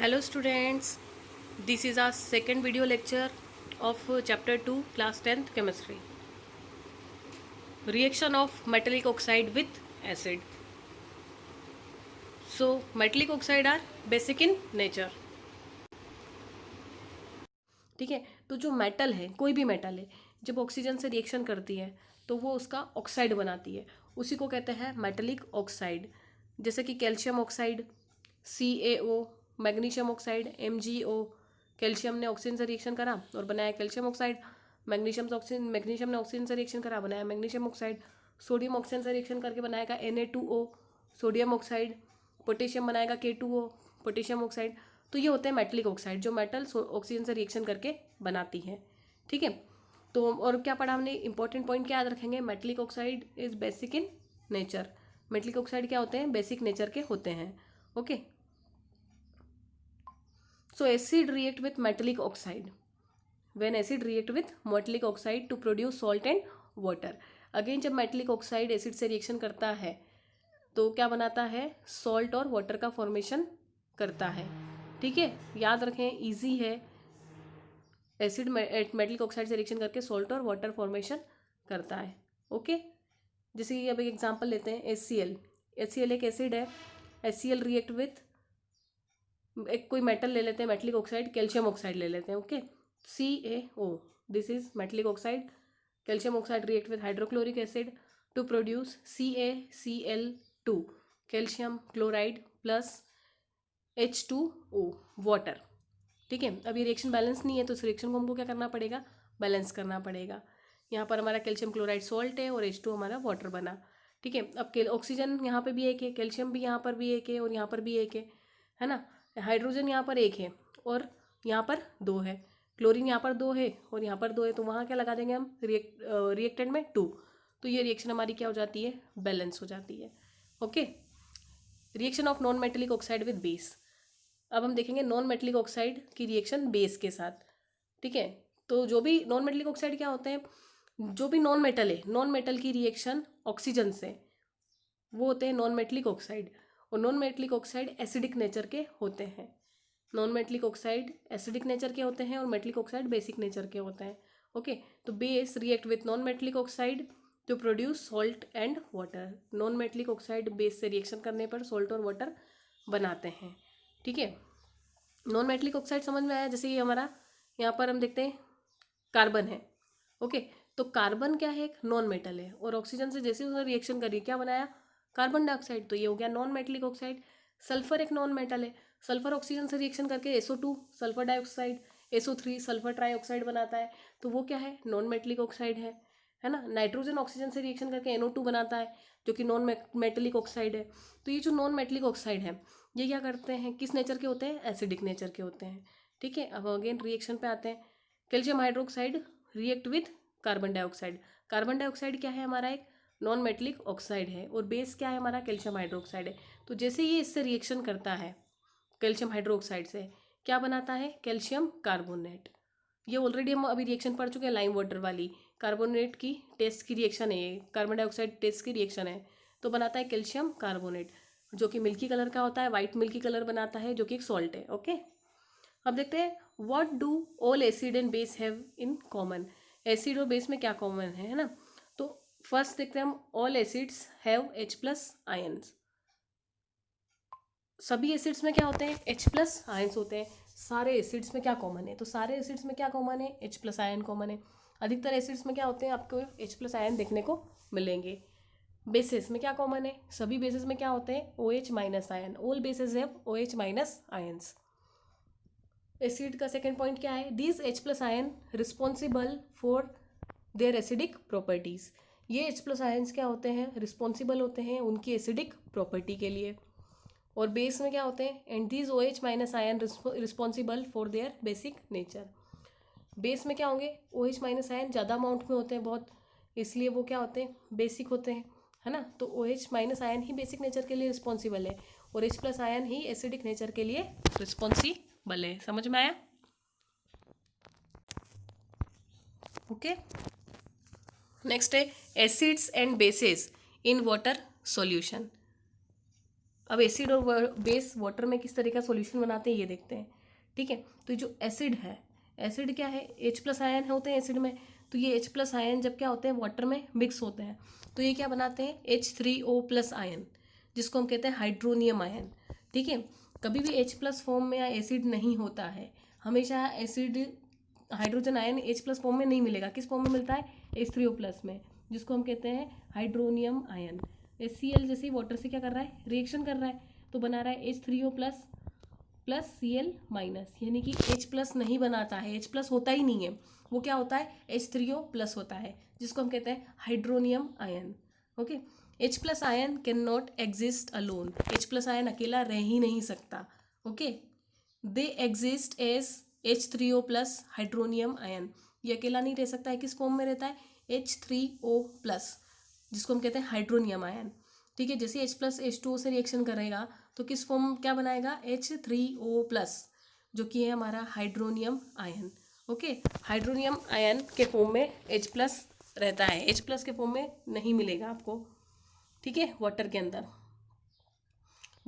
Hello students, this is our second video lecture of chapter 2 class 10th chemistry. Reaction of metallic oxide with acid. So metallic oxide are basic in nature. ठीक है, तो जो metal है, कोई भी metal है, जब oxygen से रिएक्शन करती है तो वो उसका ऑक्साइड बनाती है, उसी को कहते हैं मेटलिक ऑक्साइड। जैसे कि calcium oxide CaO, magnesium oxide MgO। Calcium ने ऑक्सीजन से रिएक्शन करा और बनाया कैल्शियम ऑक्साइड। मैग्नीशियम ने ऑक्सीजन से रिएक्शन करा, बनाया मैग्नीशियम ऑक्साइड। सोडियम ऑक्सीजन से रिएक्शन करके बनाएगा Na2O, सोडियम ऑक्साइड। पोटेशियम बनाएगा K2O, पोटेशियम ऑक्साइड। तो ये होते हैं मेटलिक ऑक्साइड, जो मेटल ऑक्सीजन से रिएक्शन करके बनाती है। ठीक है, तो और क्या पढ़ा हमने, इंपॉर्टेंट पॉइंट क्या याद रखेंगे, metallic oxide is basic in nature. Metallic oxide क्या होते हैं, बेसिक नेचर के होते हैं। Okay, so acid react with metallic oxide when acid react with metallic oxide to produce salt and water. Again जब मेटलिक ऑक्साइड एसिड से reaction करता है तो क्या बनाता है, सॉल्ट और वाटर का फॉर्मेशन करता है। ठीक है, याद रखें, इजी है। एसिड मेटलिक ऑक्साइड से रिएक्शन करके सॉल्ट और वाटर फॉर्मेशन करता है। ओके, जैसे कि अब एक एग्जांपल लेते हैं, HCl। HCl एक एसिड है। HCl रिएक्ट विथ एक कोई मेटल ले लेते हैं, मेटलिक ऑक्साइड, कैल्शियम ऑक्साइड ले लेते हैं। Okay, CaO, this is metallic oxide. Calcium oxide react with hydrochloric acid to produce CaCl2, calcium chloride plus H2O, water. ठीक है, अब ये रिएक्शन बैलेंस नहीं है तो इस रिएक्शन को हमको क्या करना पड़ेगा, बैलेंस करना पड़ेगा। यहाँ पर हमारा कैल्शियम क्लोराइड सॉल्ट है और H2 हमारा वाटर बना। ठीक है, अब ऑक्सीजन यहाँ पे भी एक है, कैल्शियम भी यहाँ पर भी एक है और यहाँ पर भी एक है ना। हाइड्रोजन यहाँ पर एक है और यहाँ पर दो है। क्लोरीन यहाँ पर दो है और यहाँ पर दो है, तो वहाँ क्या लगा देंगे हम, रिएक्टेंट में 2। तो ये रिएक्शन हमारी क्या हो जाती है, बैलेंस हो जाती है। Okay, reaction of non metallic oxide with base. अब हम देखेंगे नॉन मेटलिक ऑक्साइड की रिएक्शन बेस के साथ। ठीक है, तो जो भी नॉन मेटलिक ऑक्साइड क्या होते हैं, जो भी नॉन मेटल है, नॉन मेटल की रिएक्शन ऑक्सीजन से, वो होते हैं नॉन मेटलिक ऑक्साइड। और non metallic oxide acidic nature के होते हैं। Non metallic oxide acidic nature के होते हैं और मेटलिक ऑक्साइड बेसिक नेचर के होते हैं। ओके, तो base react with non metallic oxide to produce salt and water. Non metallic oxide base से रिएक्शन करने पर सॉल्ट और वाटर बनाते हैं। ठीक है, नॉन मेटलिक ऑक्साइड समझ में आया। जैसे ये हमारा यहाँ पर हम देखते हैं कार्बन है। ओके, तो कार्बन क्या है, एक नॉन मेटल है और ऑक्सीजन से जैसे उसने रिएक्शन करी क्या बनाया, कार्बन डाइऑक्साइड, तो ये हो गया नॉन मेटलिक ऑक्साइड। सल्फर एक नॉन मेटल है, सल्फर ऑक्सीजन से रिएक्शन करके SO2 sulphur dioxide, SO3 sulphur trioxide बनाता है, तो वो क्या है, नॉन मेटलिक ऑक्साइड है ना। नाइट्रोजन ऑक्सीजन से रिएक्शन करके NO2 बनाता है, जो कि नॉन मेटलिक ऑक्साइड है। तो ये जो नॉन मेटलिक ऑक्साइड है, ये क्या करते हैं, किस नेचर के होते हैं, एसिडिक नेचर के होते हैं। ठीक है, अब अगेन रिएक्शन पे आते हैं। Calcium hydroxide react with carbon dioxide. Carbon dioxide क्या है, हमारा एक नॉन मेटलिक ऑक्साइड है और बेस क्या है हमारा, कैल्शियम हाइड्रोक्साइड है। तो जैसे ये इससे रिएक्शन करता है कैल्शियम हाइड्रोक्साइड से, क्या बनाता है, कैल्शियम कार्बोनेट। ये ऑलरेडी हम अभी रिएक्शन पढ़ चुके हैं, लाइम वाटर वाली कार्बोनेट की टेस्ट की रिएक्शन है, ये कार्बन डाइऑक्साइड टेस्ट की रिएक्शन है। तो बनाता है कैल्शियम कार्बोनेट, जो कि मिल्की कलर का होता है, वाइट मिल्की कलर बनाता है, जो कि एक सॉल्ट है। ओके, अब देखते हैं what do all acid and base have in common. Acid और बेस में क्या कॉमन है ना। तो फर्स्ट देखते हैं हम, all acids have H+ ions. सभी एसिड्स में क्या होते हैं, H+ आयंस होते हैं। सारे एसिड्स में क्या कॉमन है, तो सारे एसिड्स में क्या कॉमन है, H+ आयन कॉमन है। अधिकतर एसिड्स में क्या होते हैं, आपको H+ आयन देखने को मिलेंगे। बेसिस में क्या कॉमन है, सभी बेसिस में क्या होते हैं, OH- ion. All basis have OH- ions. Acid का सेकेंड पॉइंट क्या है, these H+ ion responsible for their acidic properties. ये H+ आयन्स क्या होते हैं, रिस्पॉन्सिबल होते हैं उनकी एसिडिक प्रॉपर्टी के लिए। और बेस में क्या होते हैं, and these OH- ion responsible for their basic nature. Base में क्या होंगे, OH- आयन ज़्यादा अमाउंट में होते हैं बहुत, इसलिए वो क्या होते हैं, बेसिक होते हैं, है ना। तो OH- आयन ही बेसिक नेचर के लिए रिस्पॉन्सिबल है और H+ आयन ही एसिडिक नेचर के लिए रिस्पॉन्सिबल है। समझ में आया। ओके, नेक्स्ट है acids and bases in water solution. अब एसिड और बेस वाटर में किस तरह का सॉल्यूशन बनाते हैं ये देखते हैं। ठीक है, तो जो एसिड है, एसिड क्या है, H+ आयन होते हैं एसिड में। तो ये H+ आयन जब क्या होते हैं वाटर में मिक्स होते हैं तो ये क्या बनाते हैं H3O+ आयन, जिसको हम कहते हैं हाइड्रोनियम आयन। ठीक है, कभी भी H+ फॉर्म में या एसिड नहीं होता है, हमेशा acid hydrogen ion H+ form में नहीं मिलेगा। किस फॉर्म में मिलता है, H3O+ में, जिसको हम कहते हैं हाइड्रोनियम आयन। HCl जैसे ही वाटर से क्या कर रहा है, रिएक्शन कर रहा है, तो बना रहा है H3O+ प्लस Cl-, यानी कि H+ नहीं बनाता है, H+ होता ही नहीं है, वो क्या होता है H3O+ होता है, जिसको हम कहते हैं hydronium ion. Okay, H+ ion cannot exist alone, H+ ion अकेला रह ही नहीं सकता। Okay, they exist as H3O+ hydronium ion, ये अकेला नहीं रह सकता है, किस फॉर्म में रहता है H3O+, जिसको हम कहते हैं हाइड्रोनियम आयन। ठीक है, जैसे H+ H2O से रिएक्शन करेगा तो किस फॉर्म क्या बनाएगा H3O+, जो कि है हमारा hydronium ion. Okay, hydronium ion के फॉर्म में H+ रहता है, H+ के फॉर्म में नहीं मिलेगा आपको। ठीक है, वाटर के अंदर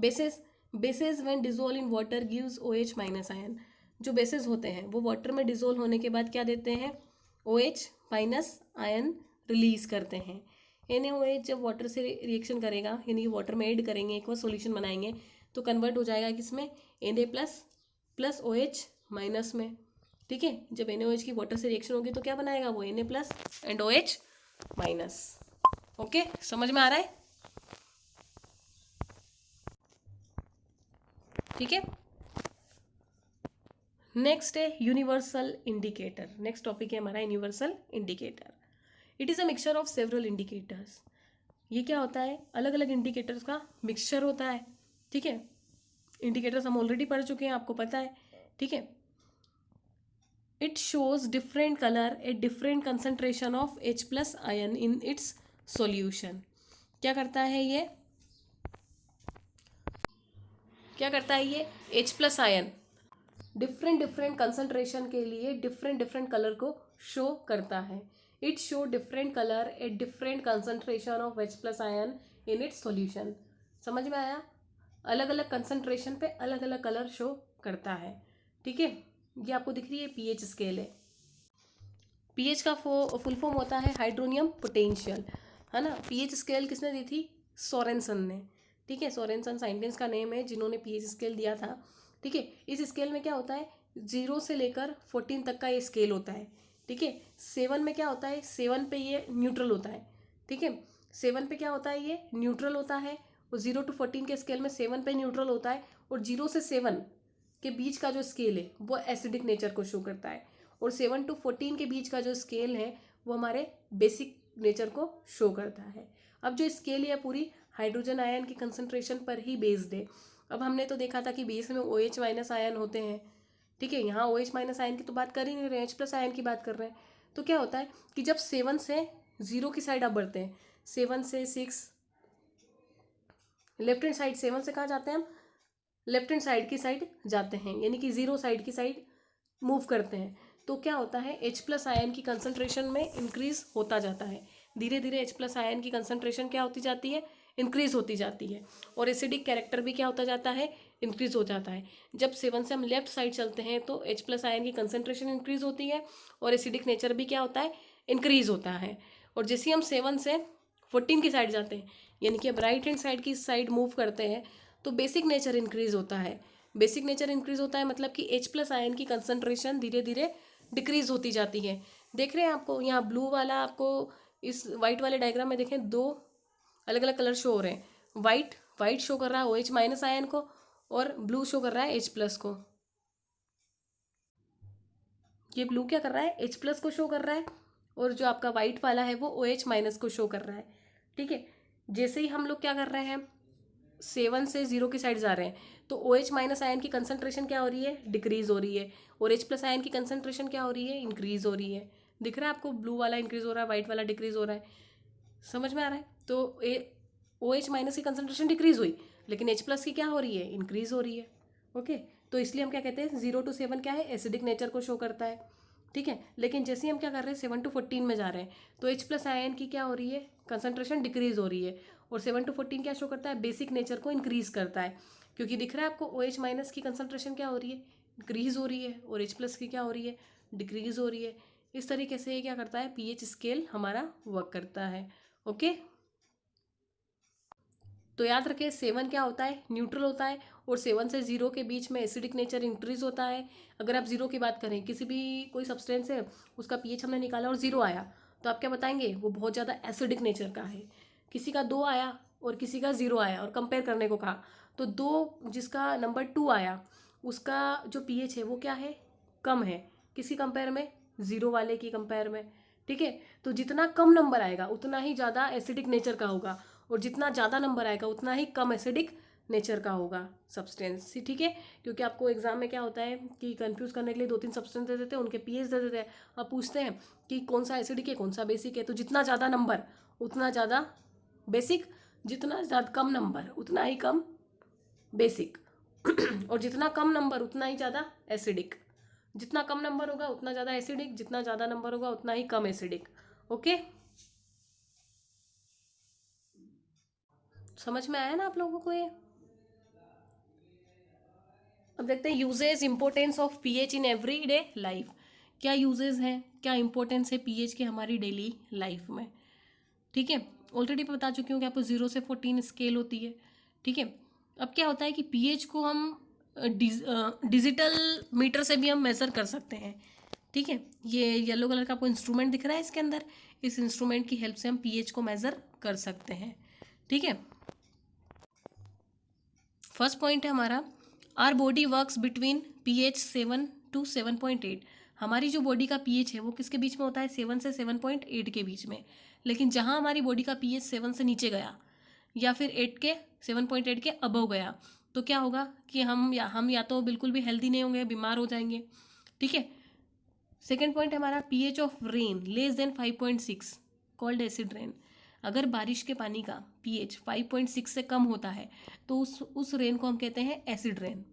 bases when dissolve in water gives OH- ion, जो बेसेस होते हैं वो वाटर में डिजोल्व होने के बाद क्या देते हैं, OH- आयन रिलीज करते हैं। NaOH जब वाटर से रिएक्शन करेगा, यानी वाटर में ऐड करेंगे, एक और सॉल्यूशन बनाएंगे, तो कन्वर्ट हो जाएगा किसमें, Na+ प्लस OH- में। ठीक है, जब NaOH की वाटर से रिएक्शन होगी तो क्या बनाएगा वो Na+ एंड OH-। ओके, समझ में आ रहा है। ठीक है, नेक्स्ट है यूनिवर्सल इंडिकेटर। नेक्स्ट टॉपिक है हमारा universal indicator. It is a mixture of several indicators. ये क्या होता है, अलग अलग इंडिकेटर्स का मिक्सचर होता है। ठीक है, इंडिकेटर्स हम ऑलरेडी पढ़ चुके हैं, आपको पता है। ठीक है, it shows different colour at different concentration of H+ ion in its solution. क्या करता है ये, क्या करता है ये H+ ion different different concentration के लिए डिफरेंट डिफरेंट कलर को शो करता है। It show different colour at different concentration of H+ ion in its solution. समझ में आया, अलग अलग कंसंट्रेशन पे अलग अलग कलर शो करता है। ठीक है, ये आपको दिख रही है pH स्केल है। pH का फुल फॉर्म होता है हाइड्रोनियम पोटेंशियल, है ना। pH स्केल किसने दी थी, सोरेनसन ने। ठीक है, सोरेनसन साइंटिस्ट का नेम है जिन्होंने pH स्केल दिया था। ठीक है, इस स्केल में क्या होता है, 0 से लेकर 14 तक का ये स्केल होता है। ठीक है, 7 में क्या होता है, 7 पे ये न्यूट्रल होता है। ठीक है, 7 पे क्या होता है, ये न्यूट्रल होता है। और 0 to 14 के स्केल में 7 पे न्यूट्रल होता है, और 0 से 7 के बीच का जो स्केल है वो एसिडिक नेचर को शो करता है, और 7 to 14 के बीच का जो स्केल है वो हमारे बेसिक नेचर को शो करता है। अब जो स्केल है पूरी हाइड्रोजन आयन की कंसंट्रेशन पर ही बेस्ड है। अब हमने तो देखा था कि बेस में OH- आयन होते हैं। ठीक है, यहाँ OH- आयन की तो बात कर ही नहीं रहे हैं, H+ आयन की बात कर रहे हैं। तो क्या होता है कि जब 7 से 0 की साइड आप बढ़ते हैं, 7 से 6 लेफ्ट हैंड साइड, 7 से कहाँ जाते हैं हम, लेफ्ट हैंड साइड की साइड जाते हैं, यानी कि 0 साइड की साइड मूव करते हैं। तो क्या होता है, H+ आयन की कंसंट्रेशन में इंक्रीज होता जाता है। धीरे धीरे H+ आयन की कंसंट्रेशन क्या होती जाती है, इंक्रीज होती जाती है, और एसिडिक कैरेक्टर भी क्या होता जाता है, इंक्रीज हो जाता है। जब 7 से हम लेफ्ट साइड चलते हैं तो H+ आयन की कंसंट्रेशन इंक्रीज होती है, और एसिडिक नेचर भी क्या होता है, इंक्रीज होता है। और जैसे हम 7 से 14 की साइड जाते हैं, यानी कि अब राइट हैंड साइड की साइड मूव करते हैं, तो बेसिक नेचर इंक्रीज होता है। बेसिक नेचर इंक्रीज होता है मतलब कि H+ आयन की कंसंट्रेशन धीरे धीरे डिक्रीज होती जाती है। देख रहे हैं आपको यहाँ ब्लू वाला, आपको इस वाइट वाले डायग्राम में देखें दो अलग अलग कलर शो हो रहे हैं। वाइट वाइट शो कर रहा है OH- आयन को, और ब्लू शो कर रहा है H+ को। ये ब्लू क्या कर रहा है, H+ को शो कर रहा है, और जो आपका वाइट वाला है वो OH- को शो कर रहा है। ठीक है, जैसे ही हम लोग क्या कर रहे हैं, 7 से 0 की साइड जा रहे हैं, तो OH- आयन की कंसंट्रेशन क्या हो रही है, डिक्रीज हो रही है, और H+ आयन की कंसंट्रेशन क्या हो रही है, इंक्रीज हो रही है। दिख रहा है आपको, ब्लू वाला इंक्रीज हो रहा है, वाइट वाला डिक्रीज हो रहा है। समझ में आ रहा है। तो OH- की कंसंट्रेशन डिक्रीज हुई, लेकिन H+ की क्या हो रही है, इंक्रीज हो रही है। ओके, तो इसलिए हम क्या कहते हैं, 0 to 7 क्या है, एसिडिक नेचर को शो करता है। ठीक है, लेकिन जैसे ही हम क्या कर रहे हैं, 7 to 14 में जा रहे हैं, तो H+ आयन की क्या हो रही है, कंसंट्रेशन डिक्रीज हो रही है, और 7 to 14 क्या शो करता है, बेसिक नेचर को इंक्रीज करता है, क्योंकि दिख रहा है आपको OH माइनस की कंसंट्रेशन क्या हो रही है, इंक्रीज हो रही है, और H प्लस की क्या हो रही है, डिक्रीज हो रही है। इस तरीके से ये क्या करता है, पीएच स्केल हमारा वर्क करता है। ओके, तो याद रखें 7 क्या होता है, न्यूट्रल होता है, और 7 से 0 के बीच में एसिडिक नेचर इंक्रीज होता है। अगर आप 0 की बात करें, किसी भी कोई सब्सटेंस है उसका पीएच हमने निकाला और 0 आया, तो आप क्या बताएंगे, वो बहुत ज़्यादा एसिडिक नेचर का है। किसी का 2 आया और किसी का 0 आया और कंपेयर करने को कहा, तो 2 जिसका नंबर 2 आया उसका जो पीएच है वो क्या है, कम है, किसी कंपेयर में, 0 वाले की कंपेयर में। ठीक है, तो जितना कम नंबर आएगा उतना ही ज़्यादा एसिडिक नेचर का होगा, और जितना ज़्यादा नंबर आएगा उतना ही कम एसिडिक नेचर का होगा सब्सटेंस। ठीक है, क्योंकि आपको एग्जाम में क्या होता है कि कंफ्यूज करने के लिए 2-3 सब्सटेंस दे देते हैं, उनके पीएच दे देते हैं, अब पूछते हैं कि कौन सा एसिडिक है कौन सा बेसिक है, तो जितना ज़्यादा नंबर उतना ज़्यादा बेसिक, जितना ज़्यादा कम नंबर उतना ही कम बेसिक और जितना कम नंबर उतना ही ज़्यादा एसिडिक, जितना कम नंबर होगा उतना ज़्यादा एसिडिक, जितना ज़्यादा नंबर होगा उतना ही कम एसिडिक। ओके, समझ में आया ना आप लोगों को ये। अब देखते हैं uses importance of pH in everyday life. क्या यूजेस हैं, क्या इंपॉर्टेंस है पीएच की हमारी डेली लाइफ में। ठीक है, ऑलरेडी बता चुकी हूँ कि आपको 0 से 14 स्केल होती है। ठीक है, अब क्या होता है कि पीएच को हम डिजिटल मीटर से भी हम मेज़र कर सकते हैं। ठीक है, ये येलो कलर का आपको इंस्ट्रूमेंट दिख रहा है इसके अंदर, इस इंस्ट्रूमेंट की हेल्प से हम पीएच को मेज़र कर सकते हैं। ठीक है, फर्स्ट पॉइंट है हमारा, our body works between pH 7 to 7.8। हमारी जो बॉडी का पीएच है वो किसके बीच में होता है, 7 से 7.8 के बीच में। लेकिन जहाँ हमारी बॉडी का पीएच 7 से नीचे गया या फिर 7.8 के अबव गया, तो क्या होगा कि हम या तो बिल्कुल भी हेल्दी नहीं होंगे, बीमार हो जाएंगे। ठीक है, सेकेंड पॉइंट है हमारा, pH of rain less than 5.6 called acid rain. अगर बारिश के पानी का पीएच 5.6 से कम होता है तो उस रेन को हम कहते हैं एसिड रेन।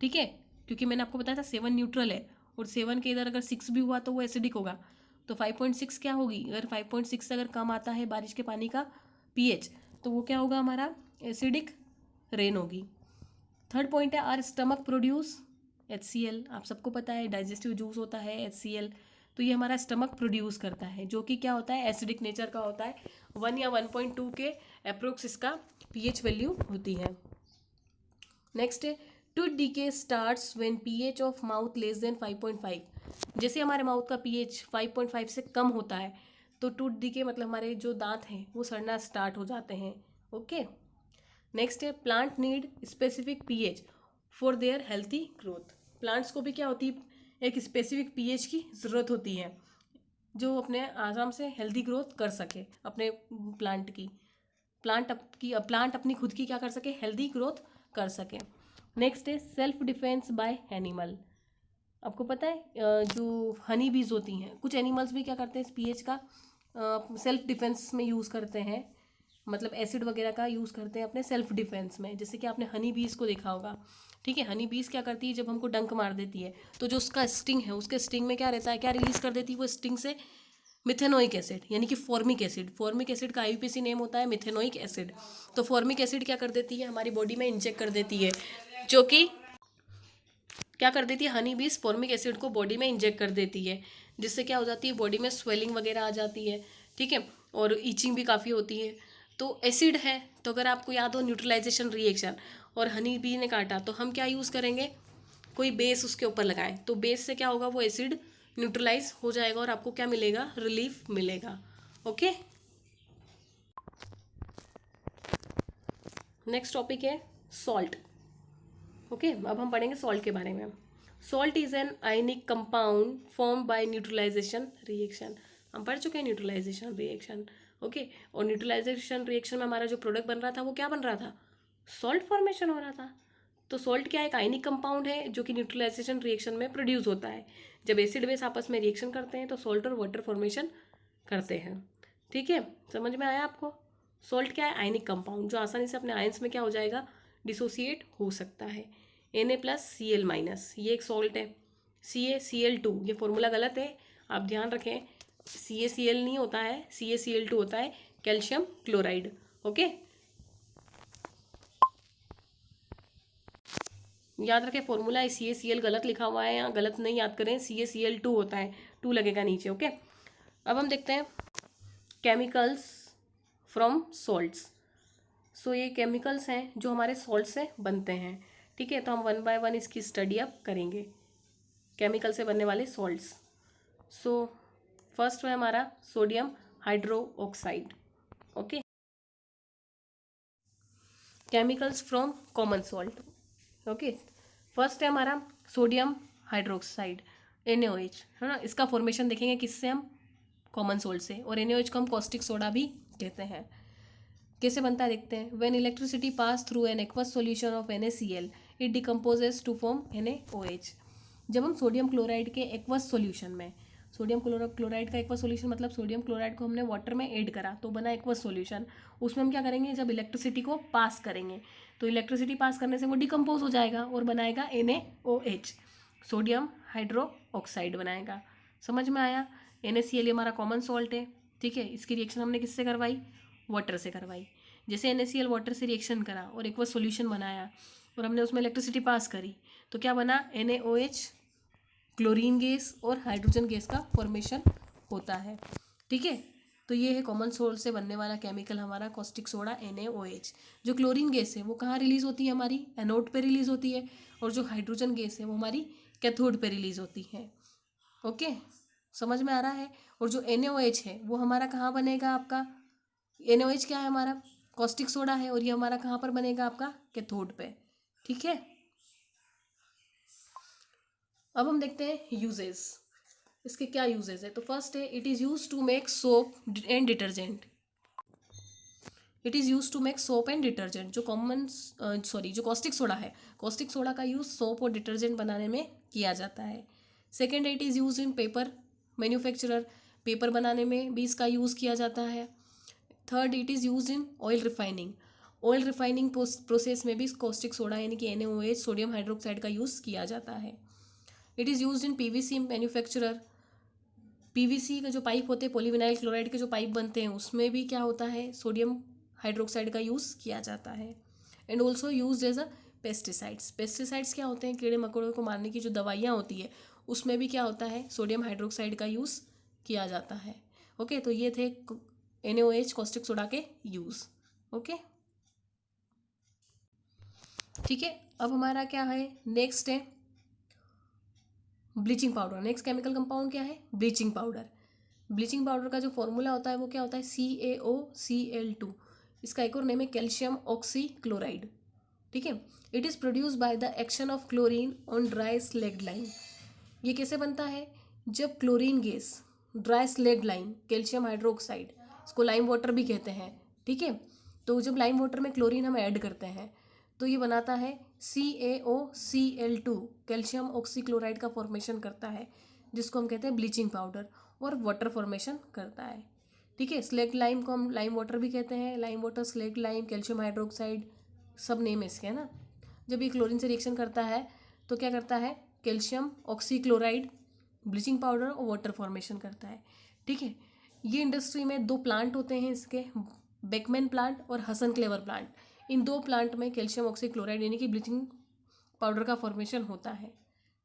ठीक है, क्योंकि मैंने आपको बताया था 7 न्यूट्रल है, और 7 के इधर अगर 6 भी हुआ तो वो एसिडिक होगा, तो 5.6 क्या होगी, अगर 5.6 से अगर कम आता है बारिश के पानी का पीएच, तो वो क्या होगा, हमारा एसिडिक रेन होगी। थर्ड पॉइंट है, आर स्टमक प्रोड्यूस HCl। आप सबको पता है डाइजेस्टिव जूस होता है HCl, तो ये हमारा स्टमक प्रोड्यूस करता है, जो कि क्या होता है, एसिडिक नेचर का होता है। 1 या 1.2 के अप्रोक्स इसका पीएच वैल्यू होती है। नेक्स्ट है, tooth decay starts when pH of mouth less than 5.5। जैसे हमारे माउथ का पीएच 5.5 से कम होता है तो टूथ डीके मतलब हमारे जो दांत हैं वो सड़ना स्टार्ट हो जाते हैं। ओके, नेक्स्ट है, plant need specific pH for their healthy growth. Plants को भी क्या होती है, एक स्पेसिफिक पीएच की ज़रूरत होती है जो अपने आराम से हेल्दी ग्रोथ कर सके अपने प्लांट की, प्लांट अपनी खुद की क्या कर सके, हेल्दी ग्रोथ कर सके। नेक्स्ट है, सेल्फ डिफेंस बाय एनिमल। आपको पता है जो हनी बीज होती हैं, कुछ एनिमल्स भी क्या करते हैं इस पीएच का सेल्फ डिफेंस में यूज़ करते हैं, मतलब एसिड वगैरह का यूज़ करते हैं अपने सेल्फ डिफेंस में। जैसे कि आपने हनी बीज को देखा होगा। ठीक है, हनी बीज क्या करती है, जब हमको डंक मार देती है तो जो उसका स्टिंग है, उसके स्टिंग में क्या रहता है, क्या रिलीज कर देती है वो स्टिंग से, मिथेनोइक एसिड, यानी कि फॉर्मिक एसिड। फॉर्मिक एसिड का आईयूपीएसी नेम होता है मिथेनोइक एसिड। तो फॉर्मिक एसिड क्या कर देती है, हमारी बॉडी में इंजेक्ट कर देती है, जो कि क्या कर देती है, हनी बीज फॉर्मिक एसिड को बॉडी में इंजेक्ट कर देती है, जिससे क्या हो जाती है, बॉडी में स्वेलिंग वगैरह आ जाती है। ठीक है, और ईचिंग भी काफ़ी होती है। तो एसिड है, तो अगर आपको याद हो न्यूट्रलाइजेशन रिएक्शन, और हनी बी ने काटा, तो हम क्या यूज़ करेंगे, कोई बेस उसके ऊपर लगाएं, तो बेस से क्या होगा, वो एसिड न्यूट्रलाइज हो जाएगा और आपको क्या मिलेगा, रिलीफ मिलेगा। ओके, नेक्स्ट टॉपिक है सॉल्ट। ओके, अब हम पढ़ेंगे सॉल्ट के बारे में। Salt is an ionic compound form by neutralisation reaction. हम पढ़ चुके हैं न्यूट्रलाइजेशन रिएक्शन। ओके, और न्यूट्रलाइजेशन रिएक्शन में हमारा जो प्रोडक्ट बन रहा था वो क्या बन रहा था, सॉल्ट फॉर्मेशन हो रहा था। तो सॉल्ट क्या है, एक आयनिक कंपाउंड है जो कि न्यूट्रलाइजेशन रिएक्शन में प्रोड्यूस होता है। जब एसिड बेस आपस में रिएक्शन करते हैं तो सॉल्ट और वाटर फॉर्मेशन करते हैं। ठीक है, समझ में आया आपको। सॉल्ट क्या है, आयनिक कंपाउंड जो आसानी से अपने आयंस में क्या हो जाएगा, डिसोसिएट हो सकता है। Na+Cl-, ये एक सॉल्ट है। CaCl2, ये फॉर्मूला गलत है, आप ध्यान रखें, CaCl नहीं होता है, CaCl2 होता है, कैल्शियम क्लोराइड। ओके, याद रखें फॉर्मूला है CaCl, गलत लिखा हुआ है यहाँ, गलत नहीं याद करें, CaCl2 होता है, 2 लगेगा नीचे। ओके, अब हम देखते हैं केमिकल्स फ्रॉम सॉल्ट्स। सो ये केमिकल्स हैं जो हमारे सॉल्ट से बनते हैं। ठीक है, तो हम वन बाय वन इसकी स्टडी अब करेंगे, केमिकल से बनने वाले सॉल्ट्स। सो फर्स्ट है हमारा sodium hydro oxide. Okay, chemicals from common salt. Okay, first है हमारा सोडियम हाइड्रोक्साइड, NaOH, है ना। इसका फॉर्मेशन देखेंगे किससे, हम कॉमन सोल्ट से, और NaOH को हम कॉस्टिक सोडा भी कहते हैं। कैसे बनता है देखते हैं। When electricity pass through an aqueous solution of NaCl it decomposes to form NaOH। जब हम सोडियम क्लोराइड के एक्वस सॉल्यूशन में, सोडियम क्लोराइड का एक्वस सॉल्यूशन मतलब सोडियम क्लोराइड को हमने वाटर में ऐड करा तो बना एक्वस सॉल्यूशन। उसमें हम क्या करेंगे, जब इलेक्ट्रिसिटी को पास करेंगे तो इलेक्ट्रिसिटी पास करने से वो डिकम्पोज हो जाएगा और बनाएगा NaOH, सोडियम हाइड्रो ऑक्साइड बनाएगा। समझ में आया। NaCl हमारा कॉमन सॉल्ट है। ठीक है, इसकी रिएक्शन हमने किससे करवाई, वाटर से करवाई। जैसे NaCl वाटर से रिएक्शन करा और एक बार सॉल्यूशन बनाया और हमने उसमें इलेक्ट्रिसिटी पास करी तो क्या बना, NaOH, क्लोरीन गैस और हाइड्रोजन गैस का फॉर्मेशन होता है। ठीक है, तो ये है कॉमन सोर्स से बनने वाला केमिकल हमारा कॉस्टिक सोडा NaOH। जो क्लोरीन गैस है वो कहाँ रिलीज होती है, हमारी एनोड पे रिलीज होती है, और जो हाइड्रोजन गैस है वो हमारी कैथोड पे रिलीज होती है। ओके, समझ में आ रहा है। और जो NaOH है वो हमारा कहाँ बनेगा, आपका NaOH क्या है, हमारा कॉस्टिक सोडा है, और ये हमारा कहाँ पर बनेगा, आपका कैथोड पे। ठीक है, अब हम देखते हैं यूजेस, इसके क्या यूजेस है। तो फर्स्ट है, it is use to make soap and detergent. It is use to make soap and detergent. जो कॉमन जो कॉस्टिक सोडा है, कॉस्टिक सोडा का यूज़ सोप और डिटर्जेंट बनाने में किया जाता है। सेकेंड है, it is use in paper manufacturer, paper बनाने में भी इसका यूज़ किया जाता है। Third, it is use in oil refining, oil refining process में भी कॉस्टिक सोडा यानी कि NaOH, सोडियम हाइड्रोक्साइड का यूज़ किया जाता है। It is use in PVC manufacturer, PVC का जो पाइप होते हैं, पॉलीविनाइल क्लोराइड के जो पाइप बनते हैं उसमें भी क्या होता है, सोडियम हाइड्रोक्साइड का यूज़ किया जाता है। And also use as a pesticides. Pesticides क्या होते हैं, कीड़े मकोड़ों को मारने की जो दवाइयाँ होती है उसमें भी क्या होता है, सोडियम हाइड्रोक्साइड का यूज़ किया जाता है। ओके, तो ये थे NaOH कॉस्टिक सोडा के यूज़। ओके, ठीक है, अब हमारा क्या है, नेक्स्ट है bleaching powder. Next chemical compound क्या है, ब्लीचिंग पाउडर। ब्लीचिंग पाउडर का जो फॉर्मूला होता है वो क्या होता है, CaOCl2। इसका एक और नेम है कैल्शियम ऑक्सी क्लोराइड। ठीक है, it is produce by the action of chlorine on dry slaked lime. ये कैसे बनता है, जब chlorine gas dry slaked lime, calcium hydroxide, इसको लाइम वाटर भी कहते हैं। ठीक है, तो जब लाइम वाटर में क्लोरीन हम ऐड करते हैं तो ये बनाता है CaOCl2, कैल्शियम ऑक्सीक्लोराइड का फॉर्मेशन करता है, जिसको हम कहते हैं ब्लीचिंग पाउडर, और वाटर फॉर्मेशन करता है। ठीक है, स्लेग्ड लाइम को हम लाइम वाटर भी कहते हैं, lime water, slaked lime, calcium hydroxide, सब नेम है इसके, है ना। जब ये क्लोरीन से रिएक्शन करता है तो क्या करता है, कैल्शियम ऑक्सीक्लोराइड, ब्लीचिंग पाउडर और वाटर फॉर्मेशन करता है। ठीक है, ये इंडस्ट्री में 2 प्लांट होते हैं इसके, बेकमैन प्लांट और हसन क्लेवर प्लांट। इन 2 प्लांट में कैल्शियम ऑक्सीक्लोराइड यानी कि ब्लीचिंग पाउडर का फॉर्मेशन होता है।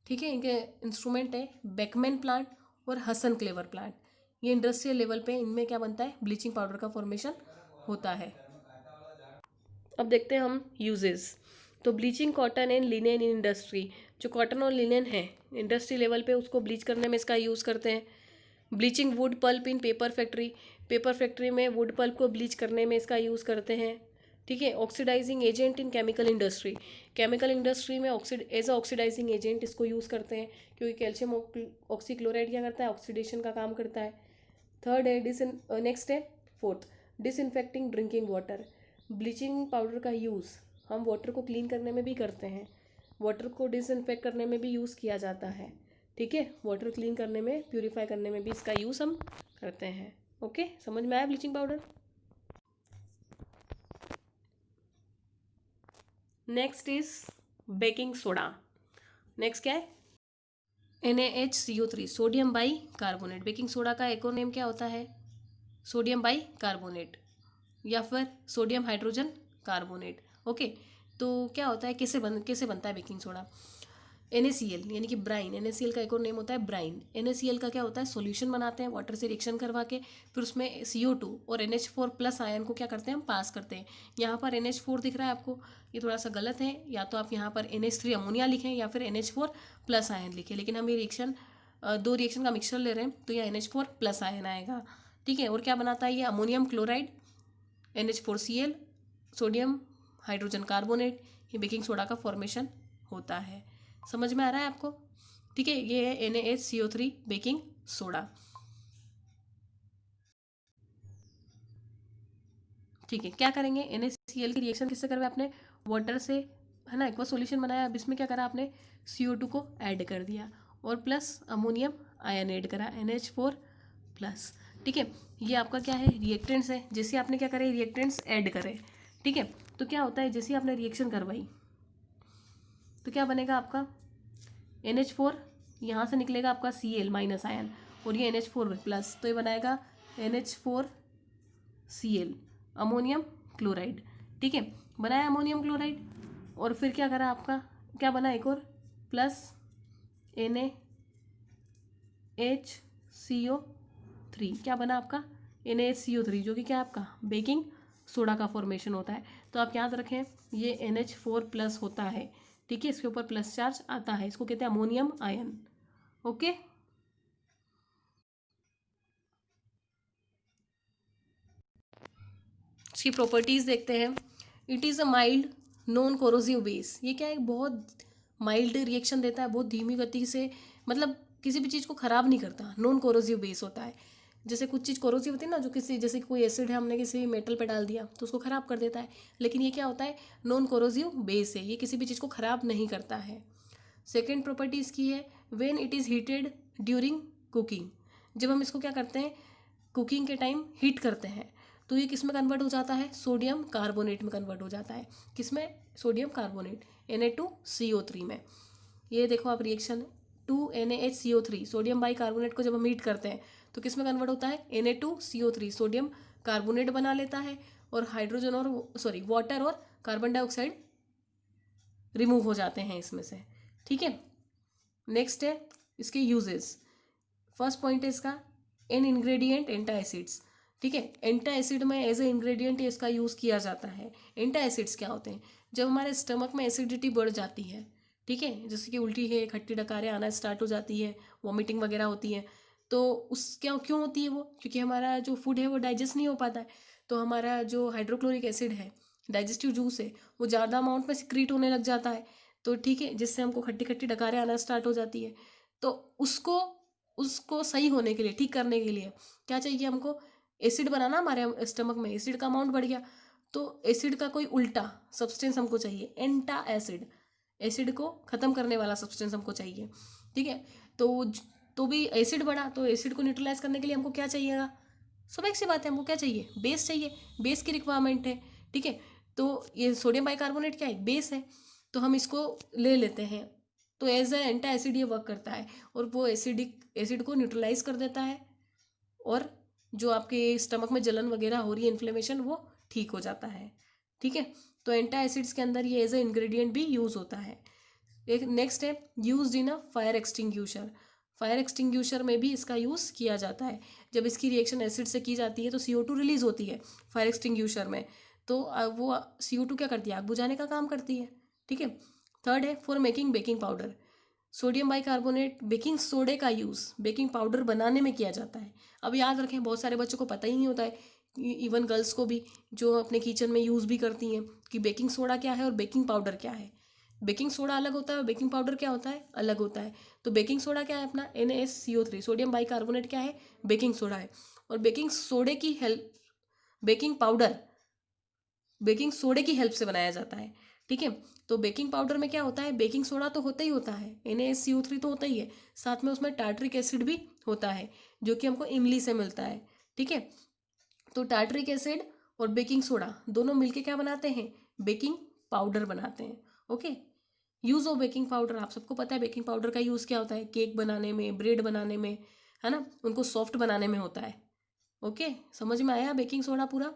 ठीक है, इनके इंस्ट्रूमेंट है बेकमैन प्लांट और हसन क्लेवर प्लांट। ये इंडस्ट्रियल लेवल पे इनमें क्या बनता है, ब्लीचिंग पाउडर का फॉर्मेशन होता है। अब देखते हैं हम यूजेस। तो bleaching cotton and linen in industry. जो कॉटन और लिनेन है इंडस्ट्री लेवल पे उसको ब्लीच करने में इसका यूज़ करते हैं। Bleaching wood pulp in paper factory, paper factory में वुड पल्प को ब्लीच करने में इसका यूज़ करते हैं। ठीक है, oxidizing agent in chemical industry, chemical industry में एज अ ऑक्सीडाइजिंग एजेंट इसको यूज़ करते हैं, क्योंकि कैल्शियम ऑक्सीक्लोराइड क्या करता है, ऑक्सीडेशन का काम करता है। थर्ड है नेक्स्ट है fourth, disinfecting drinking water. Bleaching powder का यूज़ हम वाटर को क्लीन करने में भी करते हैं, वाटर को डिसइंफेक्ट करने में भी यूज़ किया जाता है। ठीक है, वाटर क्लीन करने में, प्यूरिफाई करने में भी इसका यूज़ हम करते हैं। ओके, समझ में आया bleaching powder. Next is baking soda. Next क्या है, NaHCO3, sodium by carbonate. Baking soda का एक और नेम क्या होता है, सोडियम बाई कार्बोनेट। या फिर सोडियम हाइड्रोजन कार्बोनेट। ओके, तो क्या होता है, कैसे बनता है बेकिंग सोडा? NaCl यानी कि ब्राइन, NaCl का एक और नेम होता है ब्राइन। NaCl का क्या होता है, सॉल्यूशन बनाते हैं वाटर से रिएक्शन करवा के, फिर उसमें CO2 और NH4 प्लस आयन को क्या करते हैं, हम पास करते हैं। यहाँ पर NH4 दिख रहा है आपको, ये थोड़ा सा गलत है, या तो आप यहाँ पर NH3 अमोनिया लिखें या फिर NH4 प्लस आयन लिखें, लेकिन हम ये रिएक्शन दो रिएक्शन का मिक्सचर ले रहे हैं तो यह NH4 प्लस आयन आएगा। ठीक है, और क्या बनाता है ये, ammonium chloride, NH4Cl, sodium hydrogen carbonate, ये बेकिंग सोडा का फॉर्मेशन होता है। समझ में आ रहा है आपको? ठीक है, ये है NaHCO3 बेकिंग सोडा। ठीक है, क्या करेंगे, NaCl की रिएक्शन किससे करवाया आपने, वाटर से, है ना, एक बार सॉल्यूशन बनाया, अब इसमें क्या करा आपने, CO2 को ऐड कर दिया और प्लस अमोनियम आयन ऐड करा, NH4 प्लस। ठीक है, ये आपका क्या है, रिएक्टेंट्स है। जैसे आपने क्या करे, रिएक्टेंट्स ऐड करे, ठीक है, तो क्या होता है, जैसे आपने रिएक्शन करवाई तो क्या बनेगा आपका, NH4, यहाँ से निकलेगा आपका Cl माइनस आयन और ये NH4 प्लस, तो ये बनाएगा NH4Cl, अमोनियम क्लोराइड। ठीक है, बनाया अमोनियम क्लोराइड, और फिर क्या करा आपका, क्या बना एक और, प्लस NaHCO3, क्या बना आपका, NaHCO3, जो कि क्या है आपका बेकिंग सोडा का फॉर्मेशन होता है। तो आप याद रखें, ये NH4 प्लस होता है, ठीक है, इसके ऊपर प्लस चार्ज आता है, इसको कहते हैं अमोनियम आयन। ओके, इसकी प्रॉपर्टीज देखते हैं। It is a mild non corrosive base, ये क्या है, बहुत माइल्ड रिएक्शन देता है, बहुत धीमी गति से, मतलब किसी भी चीज़ को ख़राब नहीं करता, नॉन कोरोसिव बेस होता है। जैसे कुछ चीज़ कोरोसिव होती है ना, जो किसी, जैसे कोई एसिड है, हमने किसी मेटल पे डाल दिया तो उसको ख़राब कर देता है, लेकिन ये क्या होता है, नॉन कोरोसिव बेस है, ये किसी भी चीज़ को ख़राब नहीं करता है। सेकेंड प्रॉपर्टी इसकी है, when it is heated during cooking, जब हम इसको क्या करते हैं, कुकिंग के टाइम हीट करते हैं, तो ये किस में कन्वर्ट हो जाता है, सोडियम कार्बोनेट में कन्वर्ट हो जाता है। किस में, सोडियम कार्बोनेट, Na2CO3 में। ये देखो आप reaction, 2NaHCO3, sodium by carbonate को जब हम हीट करते हैं तो किस में कन्वर्ट होता है, Na2CO3, सोडियम कार्बोनेट बना लेता है, और हाइड्रोजन और सॉरी वाटर और कार्बन डाइऑक्साइड रिमूव हो जाते हैं इसमें से। ठीक है, नेक्स्ट है इसके यूजेस। फर्स्ट पॉइंट है इसका, एन इंग्रेडिएंट एंटा एसिड्स। ठीक है, एंटा एसिड में एज ए इंग्रेडिएंट इसका यूज़ किया जाता है। एंटा एसिड्स क्या होते हैं, जब हमारे स्टमक में एसिडिटी बढ़ जाती है, ठीक है, जैसे कि उल्टी है, खट्टी डकारें आना स्टार्ट हो जाती है, वॉमिटिंग वगैरह होती है, तो उस क्या क्यों होती है वो, क्योंकि हमारा जो फूड है वो डाइजेस्ट नहीं हो पाता है, तो हमारा जो हाइड्रोक्लोरिक एसिड है, डाइजेस्टिव जूस है, वो ज़्यादा अमाउंट में सिक्रीट होने लग जाता है, तो ठीक है, जिससे हमको खट्टी खट्टी डकारें आना स्टार्ट हो जाती है। तो उसको उसको सही होने के लिए, ठीक करने के लिए क्या चाहिए हमको, एसिड बनाना, हमारे स्टमक में एसिड का अमाउंट बढ़ गया, तो एसिड का कोई उल्टा सब्सटेंस हमको चाहिए, एंटा एसिड, एसिड को ख़त्म करने वाला सब्सटेंस हमको चाहिए। ठीक है, तो तो भी एसिड बढ़ा, तो एसिड को न्यूट्रलाइज करने के लिए हमको क्या चाहिएगा, सब एक सी बात है, हमको क्या चाहिए, बेस चाहिए, बेस की रिक्वायरमेंट है। ठीक है, तो ये सोडियम बाइकार्बोनेट क्या है, बेस है, तो हम इसको ले लेते हैं, तो एज ए एंटा एसिड ये वर्क करता है, और वो एसिड को न्यूट्रलाइज कर देता है, और जो आपके स्टमक में जलन वगैरह हो रही है, इन्फ्लेमेशन, वो ठीक हो जाता है। ठीक है, तो एंटा एसिड्स के अंदर ये एज ए इंग्रेडिएंट भी यूज़ होता है। एक नेक्स्ट है, used in a fire extinguisher, fire extinguisher में भी इसका यूज़ किया जाता है। जब इसकी रिएक्शन एसिड से की जाती है तो CO2 रिलीज होती है फायर एक्सटिंग्यूशर में, तो वो CO2 क्या करती है, आग बुझाने का काम करती है। ठीक है, थर्ड है, for making baking powder, sodium bicarbonate baking सोडे का यूज़ बेकिंग पाउडर बनाने में किया जाता है। अब याद रखें, बहुत सारे बच्चों को पता ही नहीं होता है, इवन गर्ल्स को भी, जो अपने किचन में यूज़ भी करती हैं, कि बेकिंग सोडा क्या है और बेकिंग पाउडर क्या है। बेकिंग सोडा अलग होता है और बेकिंग पाउडर क्या होता है, अलग होता है। तो बेकिंग सोडा क्या है अपना, NaCO3, सोडियम बाइकार्बोनेट क्या है, बेकिंग सोडा है, और बेकिंग सोडे की हेल्प, बेकिंग पाउडर बेकिंग सोडे की हेल्प से बनाया जाता है। ठीक है, तो बेकिंग पाउडर में क्या होता है, बेकिंग सोडा तो होता ही होता है, NaCO3 तो होता ही है, साथ में उसमें टार्ट्रिक एसिड भी होता है, जो कि हमको इमली से मिलता है। ठीक है, तो टार्ट्रिक एसिड और बेकिंग सोडा दोनों मिलके क्या बनाते हैं, बेकिंग पाउडर बनाते हैं। Okay, use of baking powder, आप सबको पता है बेकिंग पाउडर का यूज़ क्या होता है, केक बनाने में, ब्रेड बनाने में, है ना, उनको सॉफ्ट बनाने में होता है। ओके, समझ में आया बेकिंग सोडा पूरा?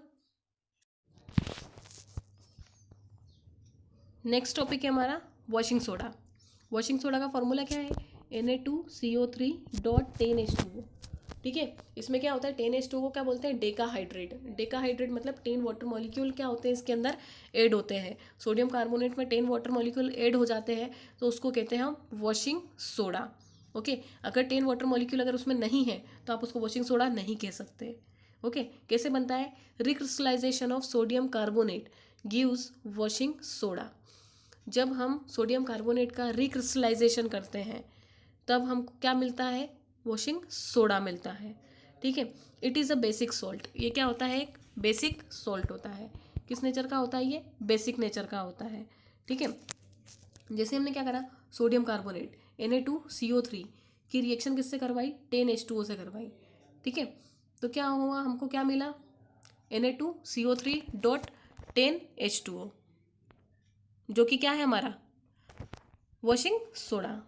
नेक्स्ट टॉपिक है हमारा वॉशिंग सोडा। वॉशिंग सोडा का फॉर्मूला क्या है? Na2CO3.10H2O। ठीक है, इसमें क्या होता है? 10H2O को क्या बोलते हैं? डेकाहाइड्रेट। डेकाहाइड्रेट मतलब 10 वाटर मॉलिक्यूल क्या होते हैं इसके अंदर ऐड होते हैं। सोडियम कार्बोनेट में 10 वाटर मॉलिक्यूल ऐड हो जाते हैं तो उसको कहते हैं हम वॉशिंग सोडा। ओके, अगर 10 वाटर मॉलिक्यूल अगर उसमें नहीं है तो आप उसको वॉशिंग सोडा नहीं कह सकते। ओके, कैसे बनता है? Recrystallisation of sodium carbonate gives washing soda. जब हम सोडियम कार्बोनेट का रिक्रिस्टलाइजेशन करते हैं तब हमको क्या मिलता है? वॉशिंग सोडा मिलता है। ठीक है, it is a basic salt. ये क्या होता है? एक बेसिक सॉल्ट होता है। किस नेचर का होता है ये? बेसिक नेचर का होता है। ठीक है, जैसे हमने क्या करा, सोडियम कार्बोनेट Na2CO3 की रिएक्शन किससे करवाई? 10H2O से करवाई। ठीक है, तो क्या हुआ? हमको क्या मिला? Na2CO3.10H2O, जो कि क्या है हमारा? Washing soda.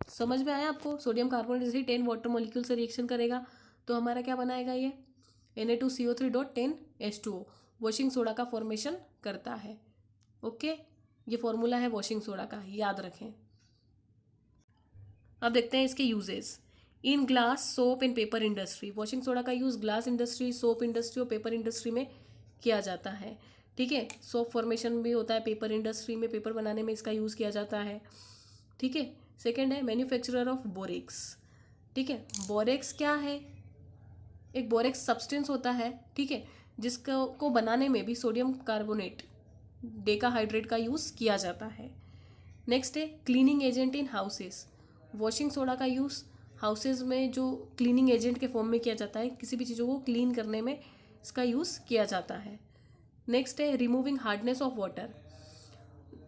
समझ में आया आपको? सोडियम कार्बोनेट जैसे 10 वाटर मॉलिक्यूल से रिएक्शन करेगा तो हमारा क्या बनाएगा? ये Na2CO3.10H2O वॉशिंग सोडा का फॉर्मेशन करता है। ओके, ये फॉर्मूला है वॉशिंग सोडा का, याद रखें। अब देखते हैं इसके uses. In glass, soap and paper industry. Washing soda का use glass industry, soap industry और पेपर इंडस्ट्री में किया जाता है। ठीक है, सोप फॉर्मेशन भी होता है पेपर इंडस्ट्री में, पेपर बनाने में इसका यूज़ किया जाता है। ठीक है, सेकेंड है मैन्युफैक्चरर ऑफ बोरेक्स। ठीक है, बोरेक्स क्या है? एक बोरेक्स सब्सटेंस होता है, ठीक है, जिसको बनाने में भी सोडियम कार्बोनेट डेकाहाइड्रेट का यूज़ किया जाता है। नेक्स्ट है cleaning agent in houses. Washing soda का यूज़ हाउसेज में जो क्लीनिंग एजेंट के फॉर्म में किया जाता है, किसी भी चीज़ों को क्लीन करने में इसका यूज़ किया जाता है। नेक्स्ट है रिमूविंग हार्डनेस ऑफ वाटर।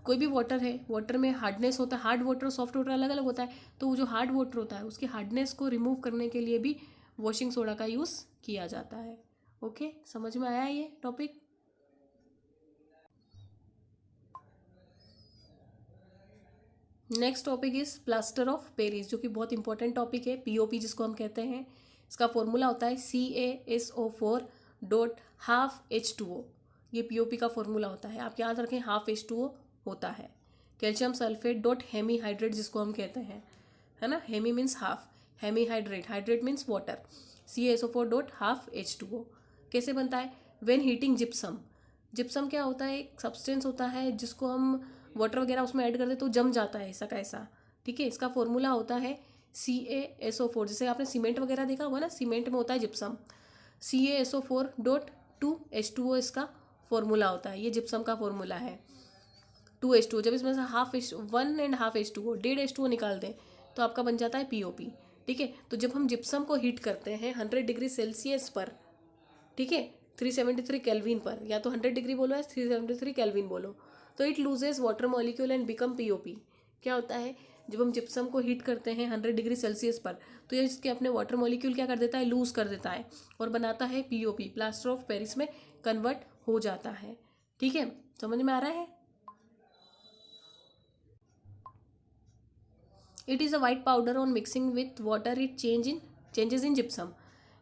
कोई भी वाटर है, वाटर में हार्डनेस होता है, हार्ड वाटर और सॉफ्ट वाटर अलग अलग होता है, तो वो जो हार्ड वाटर होता है उसकी हार्डनेस को रिमूव करने के लिए भी वॉशिंग सोडा का यूज़ किया जाता है। ओके, समझ में आया ये topic? Next topic is plaster of Paris, जो कि बहुत इंपॉर्टेंट टॉपिक है। पीओपी जिसको हम कहते हैं, इसका फॉर्मूला होता है CaSO4.12H2O। ये पीओपी का फॉर्मूला होता है, आप याद रखें, हाफ H2O होता है। कैल्शियम सल्फेट डॉट हेमीहाइड्रेट जिसको हम कहते हैं, है ना, hemi means half, hemihydrate, hydrate means water, CaSO4.12H2O। कैसे बनता है? When heating gypsum. जिप्सम क्या होता है? एक सब्सटेंस होता है जिसको हम वाटर वगैरह उसमें ऐड कर दे तो जम जाता है ऐसा का ऐसा। ठीक है, इसका फॉर्मूला होता है CaSO4। जैसे आपने सीमेंट वगैरह देखा होगा ना, सीमेंट में होता है जिप्सम, CaSO4.2H2O इसका फॉर्मूला होता है। ये जिप्सम का फॉर्मूला है 2H2O। जब इसमें से हाफ H 1.5 H2O, 1.5 H2O निकाल दें तो आपका बन जाता है पीओपी। ठीक है, तो जब हम जिप्सम को हीट करते हैं 100 डिग्री सेल्सियस पर, ठीक है, 373 केल्विन पर, या तो 100 डिग्री बोलो या 373 केल्विन बोलो, तो it loses water molecule and become POP. क्या होता है? जब हम जिप्सम को हीट करते हैं 100 डिग्री सेल्सियस पर तो ये इसके अपने वाटर मॉलिक्यूल क्या कर देता है? लूज कर देता है और बनाता है पीओपी, प्लास्टर ऑफ पेरिस में कन्वर्ट हो जाता है। ठीक है, समझ में आ रहा है? It is a white powder on mixing with water, it changes in gypsum.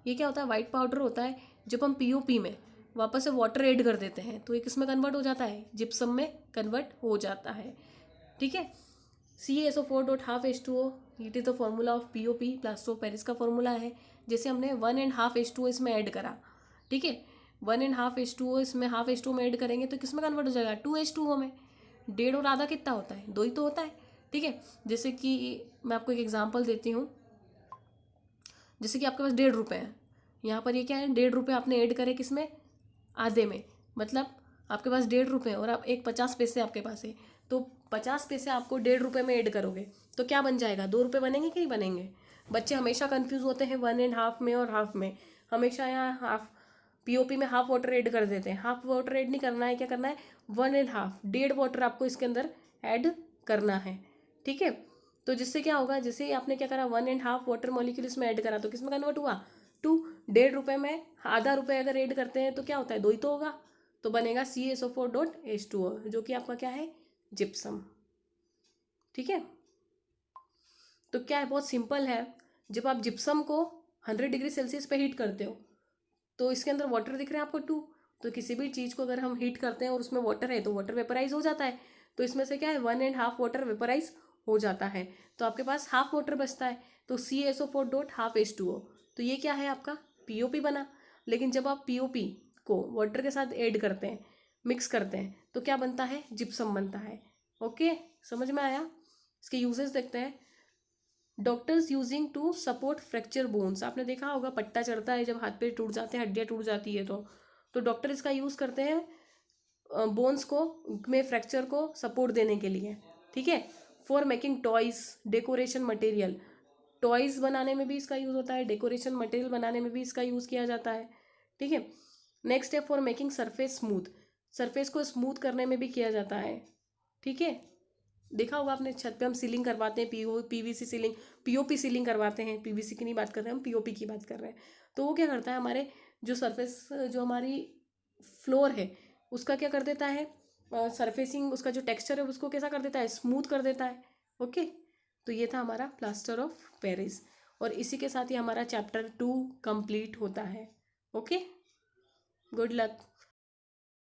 ये क्या होता है? वाइट पाउडर होता है, जब हम पीओपी में वापस से वाटर ऐड कर देते हैं तो ये किस में कन्वर्ट हो जाता है? जिप्सम में कन्वर्ट हो जाता है। ठीक है, CaSO4.12H2O, it is the formula of POP, plaster of Paris का फॉर्मूला है। जैसे हमने 1.5 H2O इसमें ऐड करा, ठीक है, 1.5 H2O इसमें हाफ H2O में ऐड करेंगे तो किस में कन्वर्ट हो जाएगा? 2H2O में। डेढ़ और आधा कितना होता है? 2 ही तो होता है। ठीक है, जैसे कि मैं आपको एक एग्जांपल देती हूँ। जैसे कि आपके पास 1.5 रुपये हैं, यहाँ पर ये क्या है? 1.5 रुपये आपने ऐड करे किसमें? आधे में। मतलब आपके पास 1.5 रुपये और आप एक 50 पैसे आपके पास है, तो 50 पैसे आपको 1.5 रुपये में ऐड करोगे तो क्या बन जाएगा? 2 रुपये बनेंगे कि नहीं बनेंगे? बच्चे हमेशा कंफ्यूज होते हैं 1.5 में और हाफ में। हमेशा यहाँ हाफ पीओपी में हाफ वाटर ऐड कर देते हैं। हाफ वाटर ऐड नहीं करना है, क्या करना है? 1.5, 1.5 वाटर आपको इसके अंदर ऐड करना है। ठीक है, तो जिससे क्या होगा? जैसे आपने क्या करा, 1.5 वाटर मॉलिक्यूल इसमें ऐड करा तो किसमें कन्वर्ट हुआ? 2। 1.5 रुपये में आधा रुपये अगर ऐड करते हैं तो क्या होता है? 2 ही तो होगा, तो बनेगा CaSO4.H2O, जो कि आपका क्या है? जिप्सम। ठीक है, तो क्या है? बहुत सिंपल है। जब आप जिप्सम को 100 डिग्री सेल्सियस पे हीट करते हो तो इसके अंदर वाटर दिख रहे हैं आपको 2, तो किसी भी चीज़ को अगर हम हीट करते हैं और उसमें वाटर है तो वाटर वेपराइज हो जाता है, तो इसमें से क्या है 1.5 वाटर वेपराइज हो जाता है, तो आपके पास हाफ वाटर बचता है, तो CaSO4 डॉट हाफ H2O, तो ये क्या है आपका POP बना। लेकिन जब आप POP को वाटर के साथ ऐड करते हैं, मिक्स करते हैं, तो क्या बनता है, जिप्सम बनता है। ओके, समझ में आया। इसके यूजेस देखते हैं। Doctors using to support fracture bones, आपने देखा होगा पट्टा चढ़ता है जब हाथ पैर टूट जाते हैं, हड्डियाँ टूट जाती है, तो डॉक्टर इसका यूज़ करते हैं बोन्स को में फ्रैक्चर को सपोर्ट देने के लिए। ठीक है। For making toys, decoration material, toys बनाने में भी इसका यूज़ होता है, डेकोरेशन मटेरियल बनाने में भी इसका यूज़ किया जाता है। ठीक है। नेक्स्ट है for making surface smooth, surface को स्मूथ करने में भी किया जाता है। ठीक है। देखा होगा आपने छत पे हम सीलिंग करवाते हैं, PVC सीलिंग, POP सीलिंग करवाते हैं, PVC की नहीं बात कर रहे हैं हम, POP की बात कर रहे हैं। तो वो क्या करता है, हमारे जो सरफेस, जो हमारी फ्लोर है उसका क्या कर देता है, सरफेसिंग, उसका जो टेक्सचर है उसको कैसा कर देता है, स्मूथ कर देता है। ओके, तो ये था हमारा प्लास्टर ऑफ पेरिस, और इसी के साथ ही हमारा चैप्टर 2 कंप्लीट होता है। Okay, good luck.